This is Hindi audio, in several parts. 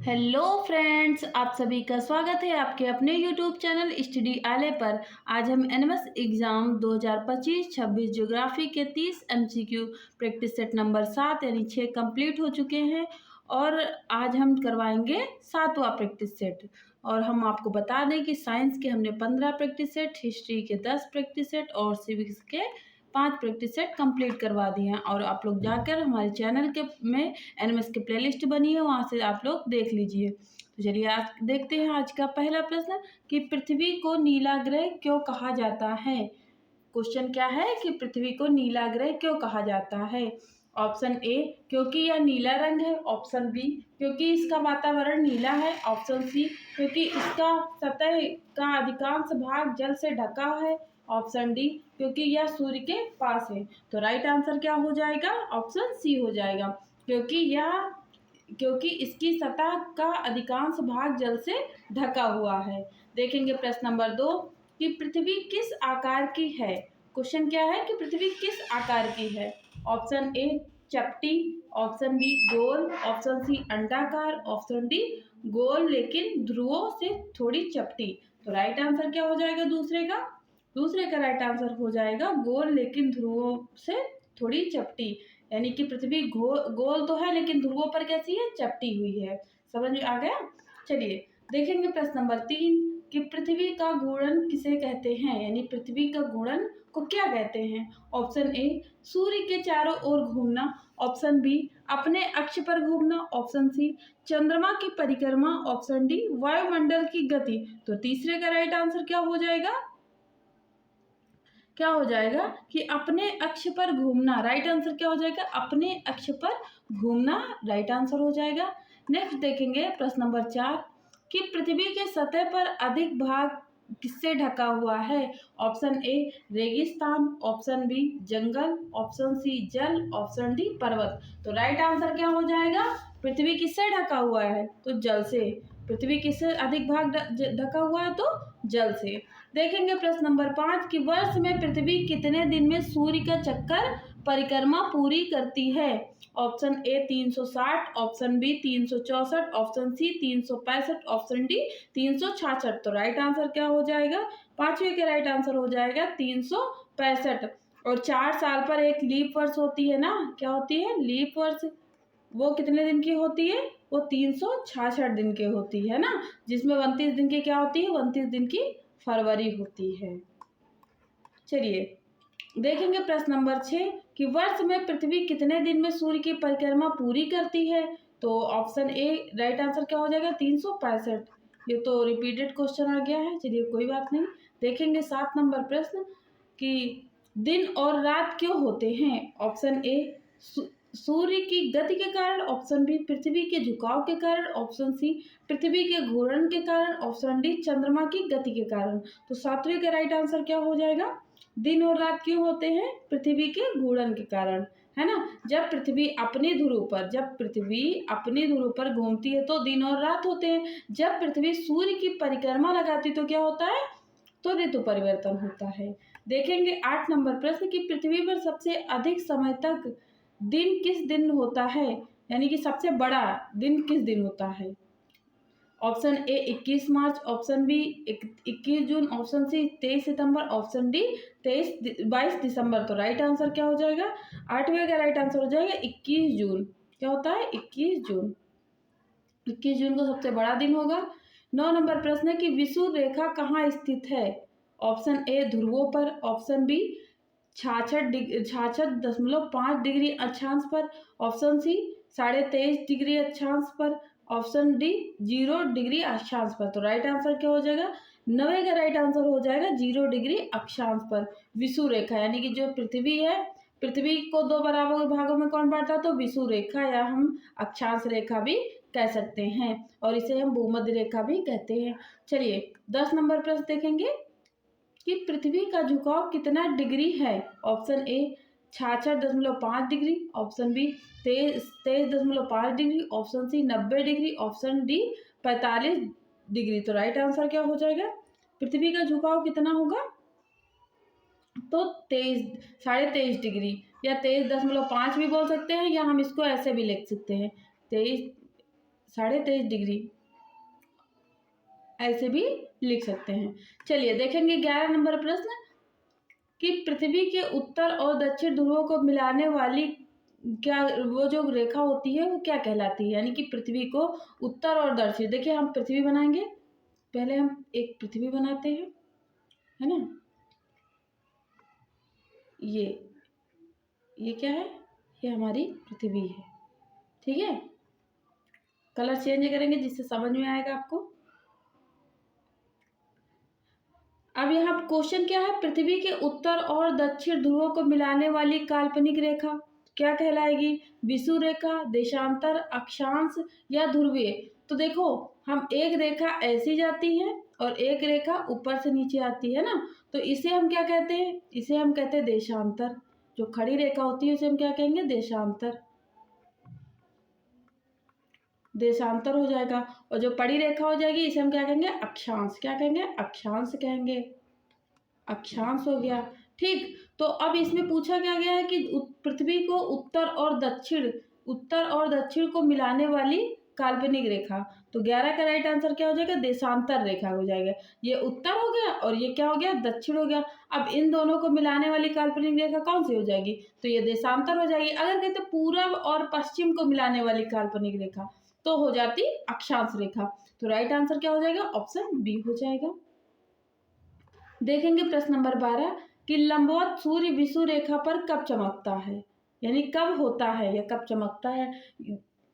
हेलो फ्रेंड्स, आप सभी का स्वागत है आपके अपने यूट्यूब चैनल स्टडी आले पर। आज हम एनएमएस एग्ज़ाम 2025-26 ज्योग्राफी के 30 एमसीक्यू प्रैक्टिस सेट नंबर 7 यानी 6 कंप्लीट हो चुके हैं और आज हम करवाएंगे 7वां प्रैक्टिस सेट। और हम आपको बता दें कि साइंस के हमने 15 प्रैक्टिस सेट, हिस्ट्री के 10 प्रैक्टिस सेट और सिविक्स के 5 प्रैक्टिस सेट कंप्लीट करवा दिए हैं। और आप लोग जाकर हमारे चैनल के में एनएमएस की प्लेलिस्ट बनी है, वहाँ से आप लोग देख लीजिए। तो चलिए आज देखते हैं आज का पहला प्रश्न कि पृथ्वी को नीला ग्रह क्यों कहा जाता है। क्वेश्चन क्या है कि पृथ्वी को नीला ग्रह क्यों कहा जाता है। ऑप्शन ए क्योंकि यह नीला रंग है। ऑप्शन बी क्योंकि इसका वातावरण नीला है। ऑप्शन सी क्योंकि इसका सतह का अधिकांश भाग जल से ढका है। ऑप्शन डी क्योंकि यह सूर्य के पास है। तो राइट आंसर क्या हो जाएगा? ऑप्शन सी हो जाएगा, क्योंकि इसकी सतह का अधिकांश भाग जल से ढका हुआ है। देखेंगे प्रश्न नंबर 2 कि पृथ्वी किस आकार की है। क्वेश्चन क्या है कि पृथ्वी किस आकार की है। ऑप्शन ए चपटी, ऑप्शन बी गोल, ऑप्शन सी अंडाकार, ऑप्शन डी गोल लेकिन ध्रुवों से थोड़ी चपटी। तो राइट आंसर क्या हो जाएगा? दूसरे का राइट आंसर हो जाएगा गोल लेकिन ध्रुवों से थोड़ी चपटी। यानी कि पृथ्वी गोल तो है लेकिन ध्रुवों पर कैसी है? चपटी हुई है। समझ में आ गया? चलिए देखेंगे प्रश्न नंबर 3 कि पृथ्वी का घूर्णन किसे कहते हैं। यानी पृथ्वी का घूर्णन को क्या कहते हैं। ऑप्शन ए सूर्य के चारों ओर घूमना। ऑप्शन बी अपने अक्ष पर घूमना। ऑप्शन सी चंद्रमा की परिक्रमा। ऑप्शन डी वायुमंडल की गति। तो तीसरे का राइट आंसर क्या हो जाएगा? कि अपने अक्ष पर घूमना। राइट आंसर क्या हो जाएगा? अपने अक्ष पर घूमना राइट आंसर हो जाएगा। नेक्स्ट देखेंगे प्रश्न नंबर 4 कि पृथ्वी के सतह पर अधिक भाग किससे ढका हुआ है। ऑप्शन ए रेगिस्तान, ऑप्शन बी जंगल, ऑप्शन सी जल, ऑप्शन डी पर्वत। तो राइट आंसर क्या हो जाएगा? पृथ्वी किससे ढका हुआ है? तो जल से। पृथ्वी किससे अधिक भाग ढका हुआ है? तो जल से। देखेंगे प्रश्न नंबर 5 कि वर्ष में पृथ्वी कितने दिन में सूर्य का चक्कर परिक्रमा पूरी करती है। Option A 360, option B 364, option C 365, option D 366। तो राइट आंसर क्या हो जाएगा? पांचवे के राइट आंसर हो जाएगा 365। और 4 साल पर एक लीप वर्ष होती है ना। क्या होती है? लीप वर्ष। वो कितने दिन की होती है? वो 366 दिन की होती है ना, जिसमें 29 दिन की क्या होती है? 29 दिन की फरवरी होती है। चलिए देखेंगे प्रश्न नंबर 6 कि वर्ष में पृथ्वी कितने दिन में सूर्य की परिक्रमा पूरी करती है। तो ऑप्शन ए राइट आंसर क्या हो जाएगा? 365। ये तो रिपीटेड क्वेश्चन आ गया है, चलिए कोई बात नहीं। देखेंगे 7 नंबर प्रश्न कि दिन और रात क्यों होते हैं। ऑप्शन ए सूर्य की गति के कारण, ऑप्शन बी पृथ्वी के झुकाव के कारण, ऑप्शन सी पृथ्वी के घूर्णन के कारण, ऑप्शन डी चंद्रमा की गति के कारण। तो 7वें का राइट आंसर क्या हो जाएगा? दिन और रात क्यों होते हैं? पृथ्वी के घूर्णन के कारण, है ना। जब पृथ्वी अपने ध्रुव पर घूमती है तो दिन और रात होते हैं। जब पृथ्वी सूर्य की परिक्रमा लगाती तो क्या होता है? तो ऋतु परिवर्तन होता है। देखेंगे 8 नंबर प्रश्न कि पृथ्वी पर सबसे अधिक समय तक दिन किस दिन होता है। यानी कि सबसे बड़ा दिन किस दिन होता है। ऑप्शन ए 21 मार्च, ऑप्शन बी 21 जून, ऑप्शन सी 23 सितंबर, ऑप्शन डी 22 दिसंबर। तो राइट आंसर क्या हो जाएगा? 8वें का राइट आंसर हो जाएगा 21 जून। क्या होता है? 21 जून। 21 जून को सबसे बड़ा दिन होगा। 9 नंबर प्रश्न है कि विषुव रेखा कहाँ स्थित है। ऑप्शन ए ध्रुवों पर, ऑप्शन बी 66.5 डिग्री अक्षांश पर, ऑप्शन सी 23.5 डिग्री अक्षांश पर, ऑप्शन डी 0 डिग्री अक्षांश पर। तो राइट आंसर क्या हो जाएगा? 9 का राइट आंसर हो जाएगा 0 डिग्री अक्षांश पर। विषुव रेखा यानी कि जो पृथ्वी है, पृथ्वी को 2 बराबर भागों में कौन बांटता? तो विषुव रेखा या हम अक्षांश रेखा भी कह सकते हैं और इसे हम भूमध्य रेखा भी कहते हैं। चलिए 10 नंबर प्रश्न देखेंगे कि पृथ्वी का झुकाव कितना डिग्री है। Option A 66.5 degree, option B 23.5 degree, option C 90 degree, option D 45 degree. तो राइट आंसर क्या हो जाएगा? पृथ्वी का झुकाव कितना होगा? तो 23 डिग्री या 23.5 भी बोल सकते हैं, या हम इसको ऐसे भी लिख सकते हैं 23 23.5 डिग्री ऐसे भी लिख सकते हैं। चलिए देखेंगे 11 नंबर प्रश्न कि पृथ्वी के उत्तर और दक्षिण ध्रुवों को मिलाने वाली क्या वो जो रेखा होती है वो क्या कहलाती है, यानी कि पृथ्वी को उत्तर और दक्षिण। देखिए हम पृथ्वी बनाएंगे, पहले हम एक पृथ्वी बनाते हैं, है ना। ये क्या है, ये हमारी पृथ्वी है, ठीक है। कलर चेंज करेंगे जिससे समझ में आएगा आपको। अब यहाँ क्वेश्चन क्या है, पृथ्वी के उत्तर और दक्षिण ध्रुवों को मिलाने वाली काल्पनिक रेखा क्या कहलाएगी, विषुव रेखा, देशांतर, अक्षांश या ध्रुवीय। तो देखो हम एक रेखा ऐसी जाती है और एक रेखा ऊपर से नीचे आती है ना, तो इसे हम क्या कहते हैं, इसे हम कहते हैं देशांतर। जो खड़ी रेखा होती है उसे हम क्या कहेंगे, देशांतर, देशांतर हो जाएगा। और जो पड़ी रेखा हो जाएगी इसे हम क्या कहेंगे, अक्षांश। क्या कहेंगे, अक्षांश कहेंगे, अक्षांश हो गया, ठीक। तो अब इसमें पूछा क्या गया है कि पृथ्वी को उत्तर और दक्षिण को मिलाने वाली काल्पनिक रेखा। तो 11 का राइट आंसर क्या हो जाएगा, देशांतर रेखा हो जाएगा। ये उत्तर हो गया और ये क्या हो गया, दक्षिण हो गया। अब इन दोनों को मिलाने वाली काल्पनिक रेखा कौन सी हो जाएगी, तो ये देशांतर हो जाएगी। अगर कहते पूर्व और पश्चिम को मिलाने वाली काल्पनिक रेखा तो हो जाती अक्षांश रेखा। तो राइट आंसर क्या हो जाएगा, ऑप्शन बी हो जाएगा। देखेंगे प्रश्न नंबर 12 कि लंबवत सूर्य विषुव रेखा पर कब चमकता है, यानी कब होता है या कब चमकता है।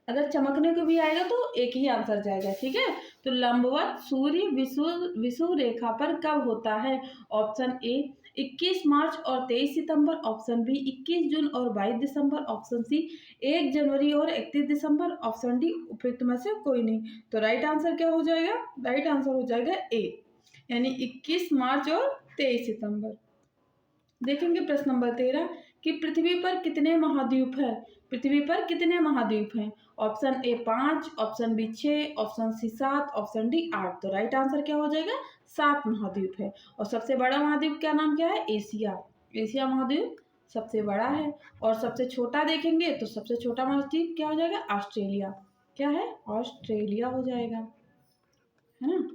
अगर चमकने को भी आएगा तो एक ही आंसर जाएगा, ठीक है। तो लंबवत सूर्य विषुव रेखा पर कब होता है, ऑप्शन ए 21 मार्च और 23 सितंबर, ऑप्शन बी 21 जून और 22 दिसंबर, ऑप्शन सी 1 जनवरी और 31 दिसंबर, ऑप्शन डी उपयुक्त में से कोई नहीं। तो राइट आंसर क्या हो जाएगा, राइट आंसर हो जाएगा ए, यानी 21 मार्च और 23 सितंबर। देखेंगे प्रश्न नंबर 13 कि पृथ्वी पर कितने महाद्वीप हैं, पृथ्वी पर कितने महाद्वीप हैं, option A 5, option B 6, option C 7, option D 8। तो राइट आंसर क्या हो जाएगा, 7 महाद्वीप है। और सबसे बड़ा महाद्वीप का नाम क्या है, एशिया। एशिया महाद्वीप सबसे बड़ा है। और सबसे छोटा देखेंगे तो सबसे छोटा महाद्वीप क्या हो जाएगा, ऑस्ट्रेलिया। क्या है, ऑस्ट्रेलिया हो जाएगा, है ना।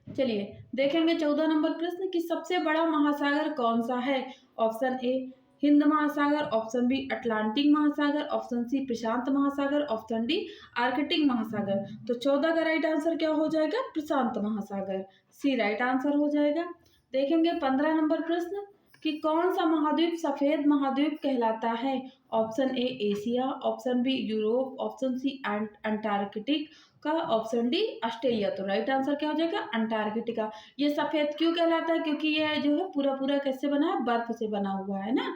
चलिए देखेंगे 14 नंबर प्रश्न कि सबसे बड़ा महासागर कौन सा है, ऑप्शन ए हिंद महासागर, ऑप्शन बी अटलांटिक महासागर, ऑप्शन सी प्रशांत महासागर, ऑप्शन डी आर्कटिक महासागर। तो 14 का राइट आंसर क्या हो जाएगा, प्रशांत महासागर, सी राइट आंसर हो जाएगा। देखेंगे 15 नंबर प्रश्न कि कौन सा महाद्वीप सफेद महाद्वीप कहलाता है, option A Asia, option B Europe, option C Antarctic का, ऑप्शन डी ऑस्ट्रेलिया। तो राइट आंसर क्या हो जाएगा, अंटार्कटिका। ये सफेद क्यों कहलाता है, क्योंकि ये जो है पूरा पूरा कैसे बना है, बर्फ से बना हुआ है ना,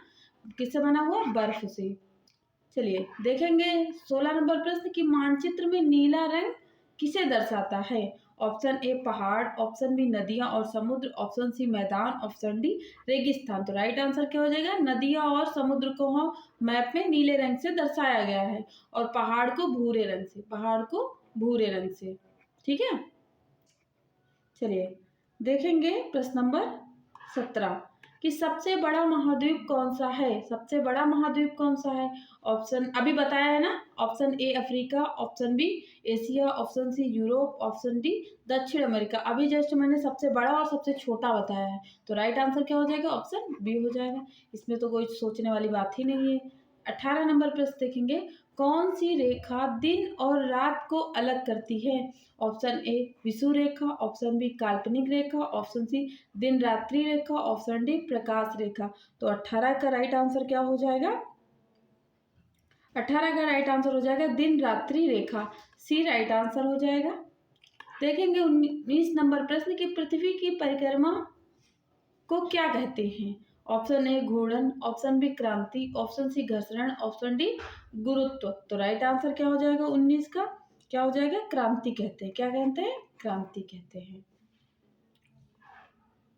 किससे बना हुआ, बर्फ से। चलिए देखेंगे 16 नंबर प्रश्न कि मानचित्र में नीला रंग किसे दर्शाता है, ऑप्शन ए पहाड़, ऑप्शन बी नदियां और समुद्र, ऑप्शन सी मैदान, ऑप्शन डी रेगिस्तान। तो राइट आंसर क्या हो जाएगा, नदियां और समुद्र को हम मैप में नीले रंग से दर्शाया गया है और पहाड़ को भूरे रंग से, पहाड़ को भूरे रंग से, ठीक है। चलिए देखेंगे प्रश्न नंबर 17 कि सबसे बड़ा महाद्वीप कौन सा है, सबसे बड़ा महाद्वीप कौन सा है, ऑप्शन अभी बताया है ना, option A Africa, option B Asia, option C Europe, option D दक्षिण अमेरिका। अभी जस्ट मैंने सबसे बड़ा और सबसे छोटा बताया है। तो राइट आंसर क्या हो जाएगा, ऑप्शन बी हो जाएगा, इसमें तो कोई सोचने वाली बात ही नहीं है। 18 नंबर प्रश्न देखेंगे, कौन सी रेखा दिन और रात को अलग करती है, ऑप्शन ए विषुव रेखा, ऑप्शन बी काल्पनिक रेखा, ऑप्शन सी दिन रात्रि रेखा, ऑप्शन डी प्रकाश रेखा। तो 18 का राइट आंसर क्या हो जाएगा, 18 का राइट आंसर हो जाएगा दिन रात्रि रेखा, सी राइट आंसर हो जाएगा। देखेंगे 19 नंबर प्रश्न की पृथ्वी की परिक्रमा को क्या कहते हैं, ऑप्शन ए घूर्णन, ऑप्शन बी क्रांति, ऑप्शन सी घर्षण, ऑप्शन डी गुरुत्व। तो राइट आंसर क्या हो जाएगा 19 का, क्या हो जाएगा, क्रांति कहते हैं। क्या कहते हैं, क्रांति कहते हैं।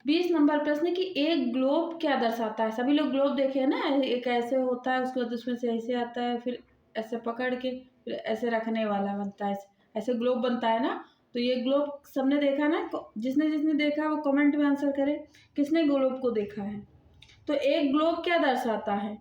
20 नंबर प्रश्न की एक ग्लोब क्या दर्शाता है, सभी लोग ग्लोब देखे हैं ना, एक ऐसे होता है उसके बाद उसमें से ऐसे आता है, फिर ऐसे पकड़ के फिर ऐसे रखने वाला बनता है, ऐसे ग्लोब बनता है ना। तो ये ग्लोब सबने देखा ना, जिसने जिसने देखा वो कमेंट में आंसर करे किसने ग्लोब को देखा है। तो एक ग्लोब क्या दर्शाता है,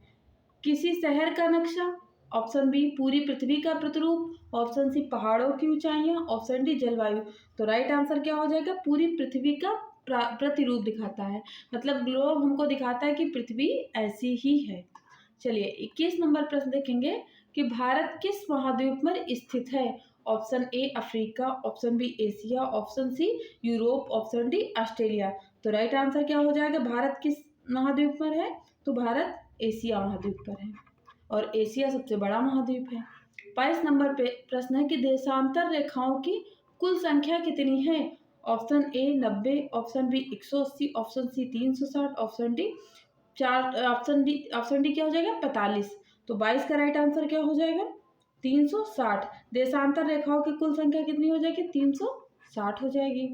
किसी शहर का नक्शा, ऑप्शन बी पूरी पृथ्वी का प्रतिरूप, ऑप्शन सी पहाड़ों की ऊंचाइयां, ऑप्शन डी जलवायु। तो राइट आंसर क्या हो जाएगा? पूरी पृथ्वी का प्रतिरूप दिखाता है, मतलब ग्लोब हमको दिखाता है कि पृथ्वी ऐसी ही है। चलिए 21 नंबर प्रश्न देखेंगे कि भारत किस महाद्वीप पर स्थित है? Option A Africa, option B Asia, option C Europe, option D Australia. तो राइट आंसर क्या हो जाएगा? भारत किस महाद्वीप पर है? तो भारत एशिया महाद्वीप पर है और एशिया सबसे बड़ा महाद्वीप है। 22 नंबर पे प्रश्न है कि देशांतर रेखाओं की कुल संख्या कितनी है? Option A 90, option B 180, option C 360, option D option D क्या हो जाएगा? 45। तो 22 का राइट आंसर क्या हो जाएगा? 360। देशांतर रेखाओं की कुल संख्या कितनी हो जाएगी? 360 हो जाएगी।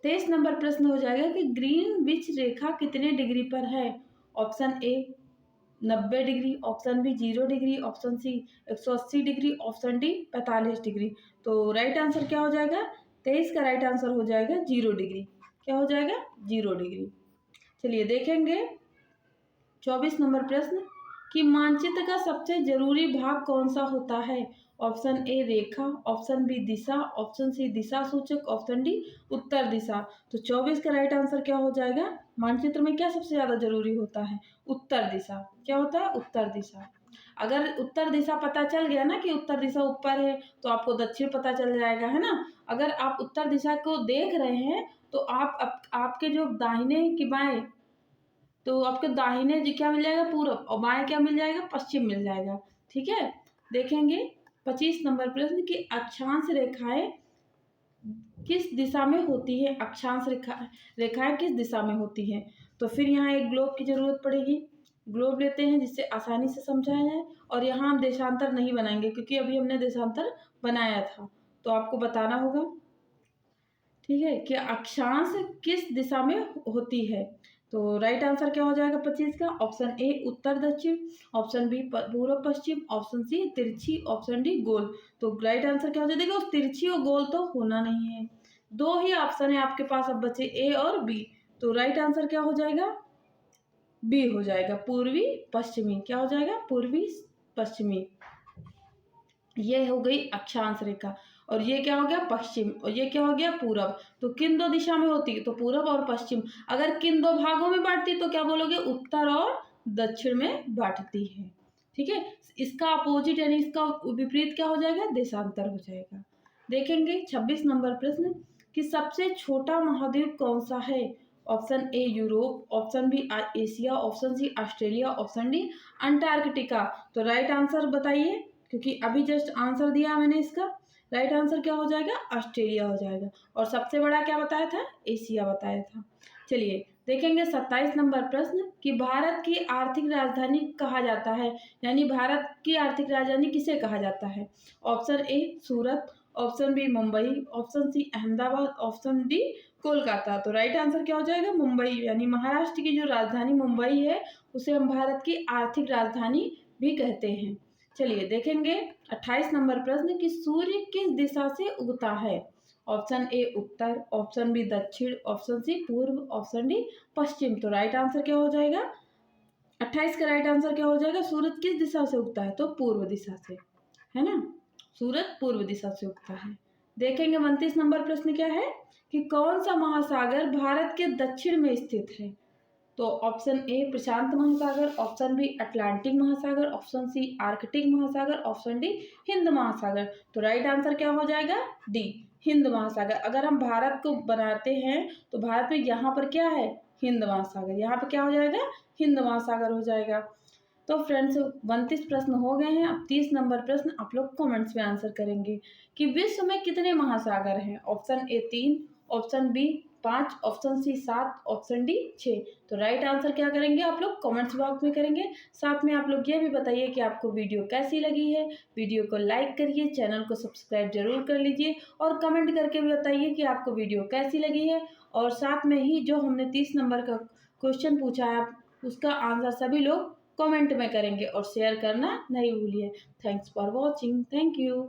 23 नंबर प्रश्न हो जाएगा कि ग्रीनविच रेखा कितने डिग्री पर है? Option A 90 degree, option B 0 degree, option C 180 degree, option D 45 degree. तो राइट आंसर क्या हो जाएगा? 23 का राइट आंसर हो जाएगा 0 डिग्री। क्या हो जाएगा? 0 डिग्री। चलिए देखेंगे 24 नंबर प्रश्न कि मानचित्र का सबसे जरूरी भाग कौन सा होता है? ऑप्शन ए रेखा, ऑप्शन बी दिशा, ऑप्शन सी दिशा सूचक, ऑप्शन डी उत्तर दिशा। तो 24 का राइट आंसर क्या हो जाएगा? मानचित्र में क्या सबसे ज्यादा जरूरी होता है? उत्तर दिशा। क्या होता है? उत्तर दिशा। अगर उत्तर दिशा पता चल गया ना कि उत्तर दिशा ऊपर है, तो आपको दक्षिण पता चल जाएगा, है ना। अगर आप उत्तर दिशा को देख रहे हैं तो आपके जो दाहिने की बाएं, तो आपके दाहिने जी क्या मिल जाएगा? पूरब, और बाएं क्या मिल जाएगा? पश्चिम मिल जाएगा। ठीक है। देखेंगे 25 नंबर प्रश्न की अक्षांश रेखाएं किस दिशा में होती है? अक्षांश रेखाएं किस दिशा में होती है? तो फिर यहाँ एक ग्लोब की जरूरत पड़ेगी। ग्लोब लेते हैं जिससे आसानी से समझाया जाए, और यहाँ हम देशांतर नहीं बनाएंगे क्योंकि अभी हमने देशांतर बनाया था, तो आपको बताना होगा। ठीक है, कि अक्षांश किस दिशा में होती है? तो राइट आंसर क्या हो जाएगा 25 का? ऑप्शन ए उत्तर दक्षिण, ऑप्शन बी पूर्व पश्चिम, ऑप्शन सी तिरछी, ऑप्शन डी गोल। तो राइट आंसर क्या हो जाएगा? देखो तिरछी और गोल तो होना नहीं है, दो ही ऑप्शन है आपके पास अब बचे, ए और बी। तो राइट आंसर क्या हो जाएगा? बी हो जाएगा, पूर्वी पश्चिमी। क्या हो जाएगा? पूर्वी पश्चिमी। ये हो गई अक्षांश रेखा, और ये क्या हो गया? पश्चिम, और ये क्या हो गया? पूरब। तो किन दो दिशा में होती है? तो पूरब और पश्चिम। अगर किन दो भागों में बांटती तो क्या बोलोगे? उत्तर और दक्षिण में बांटती है। ठीक है। इसका अपोजिट यानी इसका विपरीत क्या हो जाएगा? देशांतर हो जाएगा। देखेंगे 26 नंबर प्रश्न कि सबसे छोटा महाद्वीप कौन सा है? Option A Europe, option B Asia, option C Australia, option D Antarctica. तो राइट आंसर बताइए, क्योंकि अभी जस्ट आंसर दिया मैंने इसका। राइट आंसर क्या हो जाएगा? ऑस्ट्रेलिया हो जाएगा। और सबसे बड़ा क्या बताया था? एशिया बताया था। चलिए देखेंगे 27 नंबर प्रश्न कि भारत की आर्थिक राजधानी कहा जाता है, यानी भारत की आर्थिक राजधानी किसे कहा जाता है? Option A Surat, option B Mumbai, option C Ahmedabad, option D Kolkata. तो राइट आंसर क्या हो जाएगा? मुंबई, यानी महाराष्ट्र की जो राजधानी मुंबई है उसे हम भारत की आर्थिक राजधानी भी कहते हैं। चलिए देखेंगे 28 नंबर प्रश्न कि सूर्य किस दिशा से उगता है? ऑप्शन ए उत्तर, ऑप्शन बी दक्षिण, ऑप्शन सी पूर्व, ऑप्शन डी पश्चिम। तो राइट आंसर क्या हो जाएगा? 28 का राइट आंसर क्या हो जाएगा? सूरज किस दिशा से उगता है? तो पूर्व दिशा से, है ना। सूरज पूर्व दिशा से उगता है। देखेंगे 29 नंबर प्रश्न क्या है कि कौन सा महासागर भारत के दक्षिण में स्थित है? तो ऑप्शन ए प्रशांत महासागर, ऑप्शन बी अटलांटिक महासागर, ऑप्शन सी आर्कटिक महासागर, ऑप्शन डी हिंद महासागर। तो राइट आंसर क्या हो जाएगा? डी हिंद महासागर। अगर हम भारत को बनाते हैं तो भारत में यहाँ पर क्या है? हिंद महासागर। यहाँ पर क्या हो जाएगा? हिंद महासागर हो जाएगा। तो फ्रेंड्स 32 प्रश्न हो गए हैं। अब 30 नंबर प्रश्न आप लोग कमेंट्स में आंसर करेंगे कि विश्व में कितने महासागर हैं? Option A 3, option B 5, option C 7, option D 6। तो राइट आंसर क्या करेंगे आप लोग? कमेंट्स बॉक्स में करेंगे। साथ में आप लोग ये भी बताइए कि आपको वीडियो कैसी लगी है। वीडियो को लाइक करिए, चैनल को सब्सक्राइब जरूर कर लीजिए, और कमेंट करके भी बताइए कि आपको वीडियो कैसी लगी है। और साथ में ही जो हमने 30 नंबर का क्वेश्चन पूछा है उसका आंसर सभी लोग कमेंट में करेंगे, और शेयर करना नहीं भूलिए। Thanks for watching. Thank you.